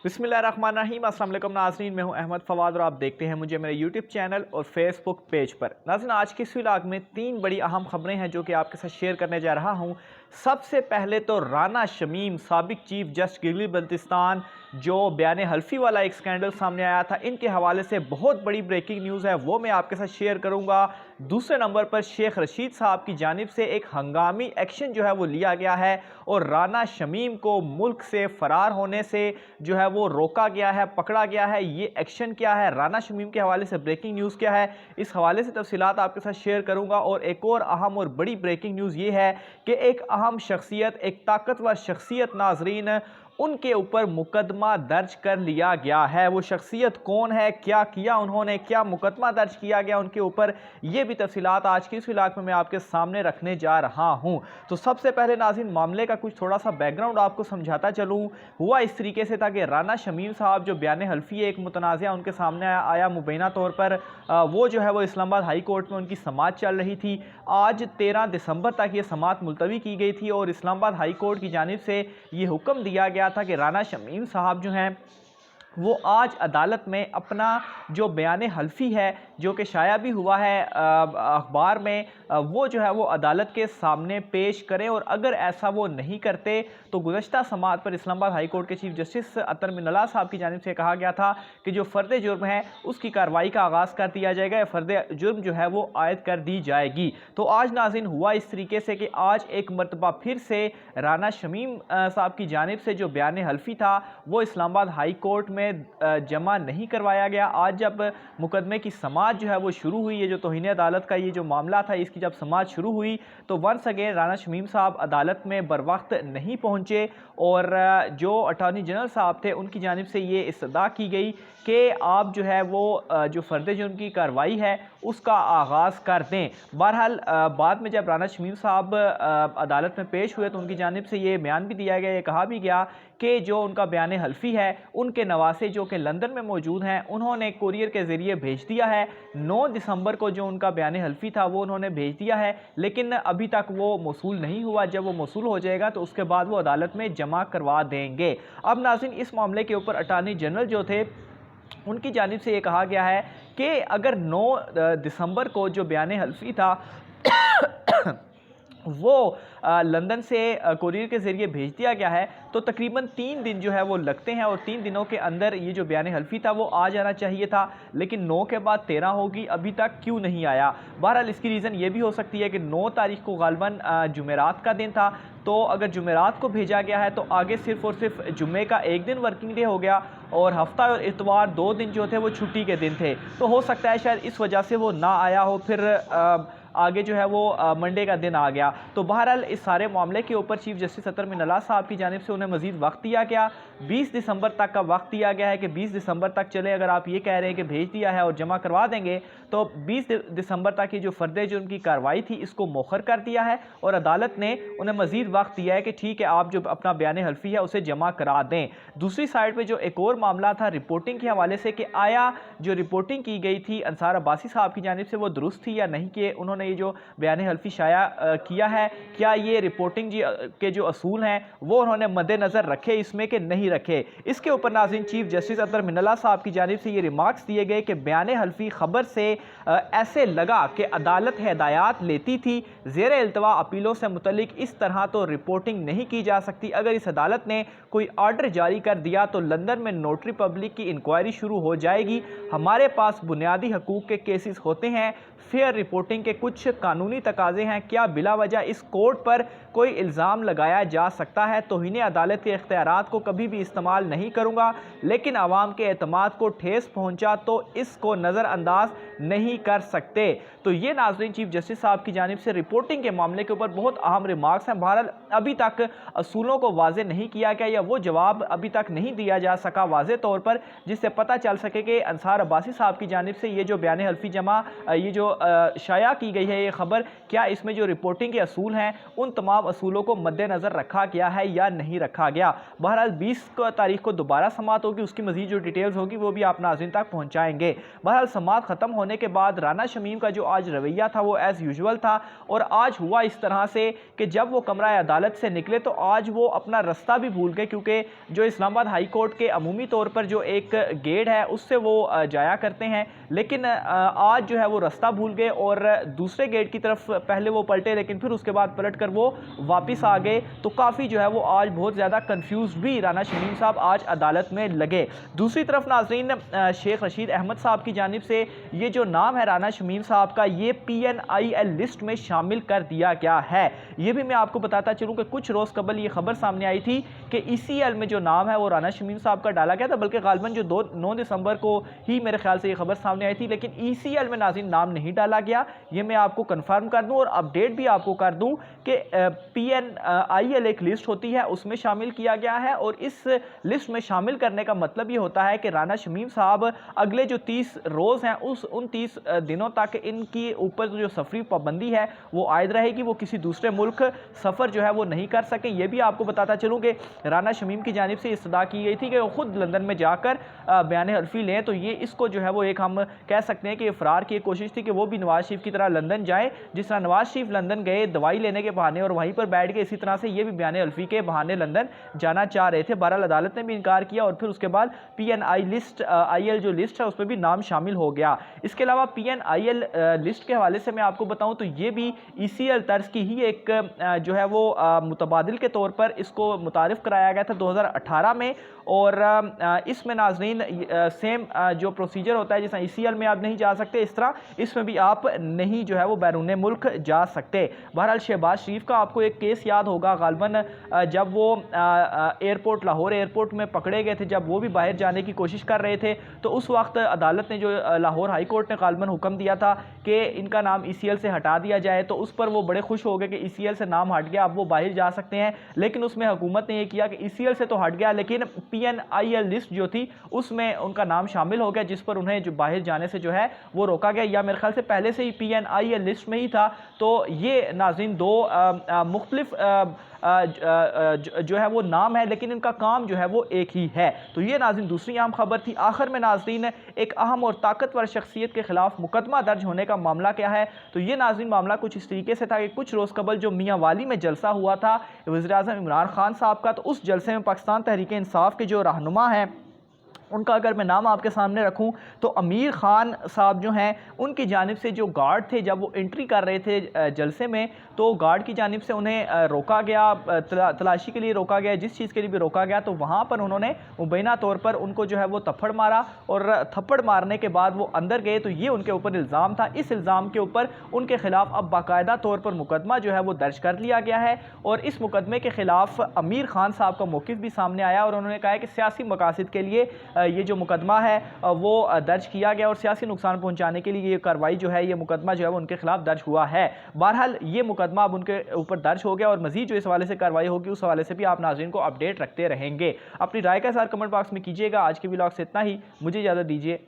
बिस्मिल्लाहिर्रहमानिर्रहीम। अस्सलाम वालेकुम नाज़रीन, मैं हूं अहमद फ़वाद और आप देखते हैं मुझे मेरे यूट्यूब चैनल और फेसबुक पेज पर। नाज़रीन, आज की इस व्लॉग में 3 बड़ी अहम खबरें हैं जो कि आपके साथ शेयर करने जा रहा हूं। सबसे पहले तो राना शमीम साबिक चीफ जस्टिस गिलगित बल्तिस्तान जो बयान हल्फी वाला एक स्कैंडल सामने आया था, इनके हवाले से बहुत बड़ी ब्रेकिंग न्यूज़ है, वो मैं आपके साथ शेयर करूँगा। दूसरे नंबर पर शेख रशीद साहब की जानिब से एक हंगामी एक्शन जो है वो लिया गया है और राना शमीम को मुल्क से फ़रार होने से जो है वो रोका गया है, पकड़ा गया है। ये एक्शन क्या है, राना शमीम के हवाले से ब्रेकिंग न्यूज़ क्या है, इस हवाले से तफसीलात आपके साथ शेयर करूंगा। और एक और अहम और बड़ी ब्रेकिंग न्यूज़ ये है कि एक अहम शख्सियत, एक ताकतवर शख्सियत नाजरीन, उनके ऊपर मुकदमा दर्ज कर लिया गया है। वो शख्सियत कौन है, क्या किया उन्होंने, क्या मुकदमा दर्ज किया गया उनके ऊपर, ये भी तफसीलात आज की इस व्लॉग में मैं आपके सामने रखने जा रहा हूं। तो सबसे पहले नाज़रीन, मामले का कुछ थोड़ा सा बैकग्राउंड आपको समझाता चलूँ। हुआ इस तरीके से था कि राना शमीम साहब जो बयान हल्फी एक मुतनाज़ा उनके सामने आया मुबैना तौर पर, वो जो है वो इस्लामाबाद हाई कोर्ट में उनकी समाअत चल रही थी। आज 13 दिसंबर तक ये समाअत मुलतवी की गई थी और इस्लामाबाद हाई कोर्ट की जानिब से ये हुक्म दिया गया था कि राना शमीम साहब जो हैं वो आज अदालत में अपना जो बयान हल्फी है जो कि शाया भी हुआ है अखबार में, वो जो है वो अदालत के सामने पेश करें। और अगर ऐसा वो नहीं करते तो गुज़श्ता समाअत पर इस्लामाबाद हाई कोर्ट के चीफ जस्टिस अतर मिनल्ला साहब की जानिब से कहा गया था कि जो फ़र्द जुर्म है उसकी कार्रवाई का आगाज़ कर दिया जाएगा या फ़र्द जुर्म जो है वो आयद कर दी जाएगी। तो आज नाज़रीन हुआ इस तरीके से कि आज एक मरतबा फिर से राना शमीम साहब की जानिब से जो बयान हल्फी था वो इस्लामाबाद हाई कोर्ट में जमा नहीं करवाया गया। आज जब मुकदमे की समाअत जो है वो शुरू हुई है, जो तौहीन अदालत का ये जो मामला था इसकी जब समाअत शुरू हुई तो वंस अगेन राना शमीम साहब अदालत में बर वक्त नहीं पहुंचे और जो अटॉर्नी जनरल साहब थे उनकी जानिब से ये इस्तदा की गई कि आप जो है वो जो फ़र्द जुर्म की कार्रवाई है उसका आगाज़ कर दें। बहरहाल बाद में जब राना शमीम साहब अदालत में पेश हुए तो उनकी जानिब से ये बयान भी दिया गया, ये कहा भी गया कि जो उनका बयान हल्फी है उनके नवासे जो कि लंदन में मौजूद हैं उन्होंने कुरियर के ज़रिए भेज दिया है। 9 दिसंबर को जो उनका बयान हल्फी था वो उन्होंने भेज दिया है, लेकिन अभी तक वो मौसूल नहीं हुआ। जब वो मौसूल हो जाएगा तो उसके बाद वो अदालत में जमा करवा देंगे। अब नाज़रीन, इस मामले के ऊपर अटॉर्नी जनरल जो थे उनकी जानिब से ये कहा गया है कि अगर 9 दिसंबर को जो बयान हल्फी था वो लंदन से कुरियर के ज़रिए भेज दिया गया है तो तकरीबन 3 दिन जो है वो लगते हैं और 3 दिनों के अंदर ये जो बयान हल्फी था वो आ जाना चाहिए था, लेकिन 9 के बाद 13 होगी, अभी तक क्यों नहीं आया। बहरहाल इसकी रीज़न ये भी हो सकती है कि 9 तारीख को गालबन जुमेरात का दिन था, तो अगर जुमेरात को भेजा गया है तो आगे सिर्फ़ और सिर्फ जुम्मे का एक दिन वर्किंग डे हो गया और हफ्ता और इतवार 2 दिन जो थे वो छुट्टी के दिन थे। तो हो सकता है शायद इस वजह से वो ना आया हो, फिर आगे जो है वो मंडे का दिन आ गया। तो बहरहाल इस सारे मामले के ऊपर चीफ जस्टिस अतर मिनल्ला साहब की जानिब से उन्हें मज़ीद वक्त दिया गया, 20 दिसंबर तक का वक्त दिया गया है कि 20 दिसंबर तक चले। अगर आप ये कह रहे हैं कि भेज दिया है और जमा करवा देंगे तो 20 दिसंबर तक की जो फ़र्द जुर्म की कार्रवाई थी इसको मौखर कर दिया है और अदालत ने उन्हें मज़ीद वक्त दिया है कि ठीक है आप जो अपना बयान हल्फी है उसे जमा करा दें। दूसरी साइड पर जो एक और मामला था रिपोर्टिंग के हवाले से कि आया जो रिपोर्टिंग की गई थी अंसार अब्बासी साहब की जानिब से वो दुरुस्त थी या नहीं, कि उन्होंने ये जो बयान हल्फी शाया किया है क्या ये रिपोर्टिंग के जो असूल हैं वो उन्होंने मद्देनज़र रखे इसमें कि नहीं रखे। इसके ऊपर नाज़रीन चीफ जस्टिस अतर मिनल्ला साहब की जानिब से ये रिमार्क्स दिए गए कि बयान हल्फी खबर से ऐसे लगा कि अदालत हिदायत लेती थी, ज़ेर इल्तवा अपीलों से मुतल्लिक इस तरह तो रिपोर्टिंग नहीं की जा सकती। अगर इस अदालत ने कोई आर्डर जारी कर दिया तो लंदन में नोटरी पब्लिक की इंक्वायरी शुरू हो जाएगी। हमारे पास बुनियादी हकूक़ के केसेस होते हैं, फेयर रिपोर्टिंग के कुछ कानूनी तकाजे हैं, क्या बिला वजह इस कोर्ट पर कोई इल्ज़ाम लगाया जा सकता है। तौहीन अदालत के इख्तियारात को कभी भी इस्तेमाल नहीं करूँगा, लेकिन आवाम के एतमाद को ठेस पहुँचा तो इसको नज़रअंदाज नहीं कर सकते। तो ये नाज़रीन चीफ जस्टिस साहब की जानिब से रिपोर्टिंग के मामले के ऊपर बहुत अहम रिमार्क्स हैं। बहरहाल अभी तक असूलों को वाज़े नहीं किया गया या वो जवाब अभी तक नहीं दिया जा सका वाज़े तौर पर जिससे पता चल सके कि अंसार अब्बासी साहब की जानिब से ये जो बयान हल्फी जमा ये जो शाया की गई है ये खबर, क्या इसमें जो रिपोर्टिंग के असूल हैं उन तमाम असूलों को मद्देनज़र रखा गया है या नहीं रखा गया। बहरहाल 20 तारीख को दोबारा समाअत होगी, उसकी मज़ीद जो डिटेल्स होगी वो भी आप नाज़रीन तक पहुँचाएँगे। बहरहाल समाअत ख़त्म होने के बाद राना शमीम का जो आज रवैया था वो एज़ यूजुअल था, और आज हुआ इस तरह से कि जब वो कमरा अदालत से निकले तो आज वो अपना रास्ता भी भूल गए, क्योंकि जो इस्लामाबाद हाई कोर्ट के अमूमी तौर पर जो एक गेट है उससे वो जाया करते हैं, लेकिन आज जो है वो रास्ता भूल गए और दूसरे गेट की तरफ पहले वो पलटे, लेकिन फिर उसके बाद पलट कर वो वापस आ गए। तो काफ़ी जो है वो आज बहुत ज़्यादा कंफ्यूज भी राना शमीम साहब आज अदालत में लगे। दूसरी तरफ नाज़रीन, शेख रशीद अहमद साहब की जानिब से ये जो नाम है राना शमीम साहब का, ये PNIL लिस्ट में शामिल कर दिया गया है। ये भी मैं आपको बताता चलूँ कि कुछ रोज़ कबल ये खबर सामने आई थी कि ECL में जो नाम है वो राना शमीम साहब का डाला गया था, बल्कि गालिबन जो 9 दिसंबर को ही मेरे ख्याल से ये खबर सामने आई थी, लेकिन ECL में नाज़रीन नाम नहीं डाला गया। ये मैं आपको कंफर्म कर दूं और अपडेट भी आपको कर दूं कि PNIL एक लिस्ट होती है, उसमें शामिल किया गया है, और इस लिस्ट में शामिल करने का मतलब ये होता है कि राना शमीम साहब अगले जो 30 रोज़ हैं उन 30 दिनों तक इनकी ऊपर जो सफरी पाबंदी है वो आयद रहेगी, वो किसी दूसरे मुल्क सफ़र जो है वो नहीं कर सके। ये भी आपको बताता चलूँ कि राना शमीम की जानिब से इस्तदा की गई थी कि वो खुद लंदन में जाकर बयान हल्फी लें, तो ये इसको जो है वो एक हम कह सकते हैं कि इफरार की कोशिश थी कि वो भी नवाज शरीफ की तरह लंदन जाए, जिस तरह नवाज शरीफ लंदन गए दवाई लेने के बहाने और वहीं पर बैठ गए, इसी तरह से ये भी बयान हल्फी के बहाने लंदन जाना चाह रहे थे। बहरहाल अदालत ने भी इनकार किया और फिर उसके बाद PNIL जो लिस्ट है उसमें भी नाम शामिल हो गया। इसके अलावा PNIL लिस्ट के हवाले से मैं आपको बताऊं तो ये भी ECL तर्ज की ही एक जो है वो मुतबादिल के तौर पर इसको मुतारिफ कराया गया था 2018 में, और इसमें नाज़रीन सेम जो प्रोसीजर होता है, जैसा ECL में आप नहीं जा सकते, इस तरह इसमें भी आप नहीं जो है वो बैरून मुल्क जा सकते। बहरहाल शहबाज शरीफ का आपको एक केस याद होगा, गालिबन जब वो एयरपोर्ट लाहौर एयरपोर्ट में पकड़े गए थे, जब वो भी बाहर जाने की कोशिश कर रहे थे, तो उस वक्त अदालत ने जो लाहौर हाई कोर्ट ने गालिबन हुक्म दिया था कि इनका नाम ECL से हटा दिया जाए, तो उस पर वो बड़े खुश हो गए कि ECL से नाम हट गया, अब वो बाहर जा सकते हैं। लेकिन उसमें हुकूमत ने यह किया कि ECL से तो हट गया, लेकिन PNIL लिस्ट जो थी उसमें उनका नाम शामिल हो गया, जिस पर उन्हें जो बाहर जाने से जो है वो रोका गया, या मेरे ख्याल से पहले से ही PNIL लिस्ट में ही था। तो ये नाज़रीन दो मुख्तलिफ जो है वो नाम है, लेकिन इनका काम जो है वो एक ही है। तो ये नाज़रीन दूसरी अहम खबर थी। आखिर में नाज़रीन एक अहम और ताकतवर शख्सियत के खिलाफ मुकदमा दर्ज होने का मामला क्या है, तो ये नाज़रीन मामला कुछ इस तरीके से था कि कुछ रोज़ कबल जो मियाँ वाली में जलसा हुआ था वज़ीर-ए-आज़म इमरान खान साहब का, तो उस जलसे में पाकिस्तान तहरीक इंसाफ के जो रहनुमा हैं उनका अगर मैं नाम आपके सामने रखूं तो अमीर खान साहब जो हैं उनकी जानिब से जो गार्ड थे जब वो एंट्री कर रहे थे जलसे में, तो गार्ड की जानिब से उन्हें रोका गया, तलाशी के लिए रोका गया, जिस चीज़ के लिए भी रोका गया, तो वहाँ पर उन्होंने मुबैना तौर पर उनको जो है वो थप्पड़ मारा, और थप्पड़ मारने के बाद वो अंदर गए, तो ये उनके ऊपर इल्ज़ाम था। इस इल्ज़ाम के ऊपर उनके खिलाफ अब बाकायदा तौर पर मुकदमा जो है वो दर्ज कर लिया गया है, और इस मुकदमे के खिलाफ अमीर खान साहब का मौक़िफ़ भी सामने आया, और उन्होंने कहा है कि सियासी मकासद के लिए ये जो मुकदमा है वो दर्ज किया गया, और सियासी नुकसान पहुंचाने के लिए ये कार्रवाई जो है, ये मुकदमा जो है वो उनके खिलाफ दर्ज हुआ है। बहरहाल ये मुकदमा अब उनके ऊपर दर्ज हो गया, और मजीद जो इस हवाले से कार्रवाई होगी उस हवाले से भी आप नाज़रीन को अपडेट रखते रहेंगे। अपनी राय का इज़हार कमेंट बॉक्स में कीजिएगा। आज के व्लॉग से इतना ही, मुझे इजाज़त दीजिए।